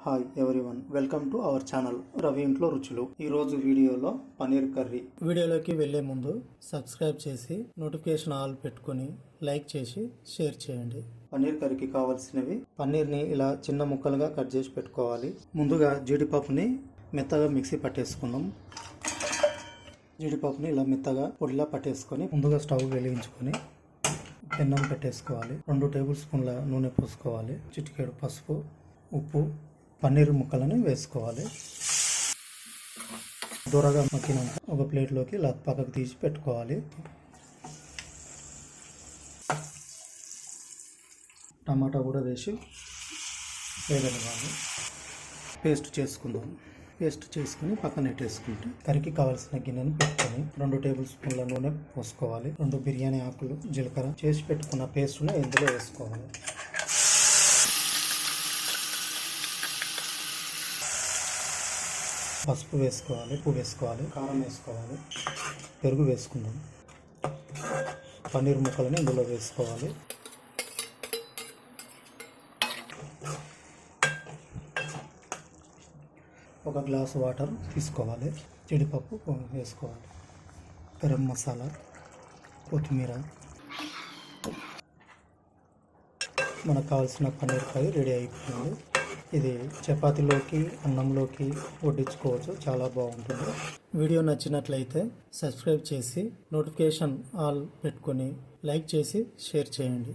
Hi everyone, welcome to our channel Ravi ఇంట్లో రుచులు. ఈ రోజు వీడియోలో పన్నీర్ కర్రీ. వీడియోలోకి వెళ్లే ముందు సబ్స్క్రైబ్ చేసి నోటిఫికేషన్ ఆల్ పెట్టుకొని లైక్ చేసి షేర్ చేయండి. పన్నీర్ కర్రీకి కావాల్సినవి: పన్నీర్ని ఇలా చిన్న ముక్కలుగా కట్ చేసి పెట్టుకోవాలి. ముందుగా జీడిపప్పుని మెత్తగా మిక్సీ పట్టేసుకుందాం. జీడిపప్పుని ఇలా మెత్తగా పొడిలా పట్టేసుకొని ముందుగా స్టవ్ వెలిగించుకొని పెన్నం పెట్టేసుకోవాలి. 2 టేబుల్ స్పూన్ల నూనె పోసుకోవాలి. చిటికెడు పసుపు, ఉప్పు, పన్నీర్ ముక్కలను వేసుకోవాలి. దూరగా మక్కినాక ఒక ప్లేట్లోకి ఇలా పక్కకు తీసి పెట్టుకోవాలి. టమాటా కూడా వేసి వేగనివ్వాలి. పేస్ట్ చేసుకుందాం. పేస్ట్ చేసుకుని పక్కన పెట్టేసుకుంటే కర్రీకి కావాల్సిన గిన్నెను పెట్టుకొని 2 టేబుల్ స్పూన్ల నూనె పోసుకోవాలి. 2 బిర్యానీ ఆకులు, జీలకర్ర, చేసి పెట్టుకున్న పేస్ట్ను ఇందులో వేసుకోవాలి. పసుపు వేసుకోవాలి, ఉప్పు వేసుకోవాలి, కారం వేసుకోవాలి, పెరుగు వేసుకుందాం. పన్నీర్ ముక్కలని ఇందులో వేసుకోవాలి. ఒక గ్లాసు వాటర్ తీసుకోవాలి. జీడిపప్పు వేసుకోవాలి. గరం మసాలా, కొత్తిమీర. మనకు కావాల్సిన పన్నీర్ కర్రీ రెడీ అయిపోయింది. ఇది చపాతీలోకి, అన్నంలోకి వడ్డించుకోవచ్చు. చాలా బాగుంటుంది. వీడియో నచ్చినట్లయితే సబ్స్క్రైబ్ చేసి నోటిఫికేషన్ ఆల్ పెట్టుకొని లైక్ చేసి షేర్ చేయండి.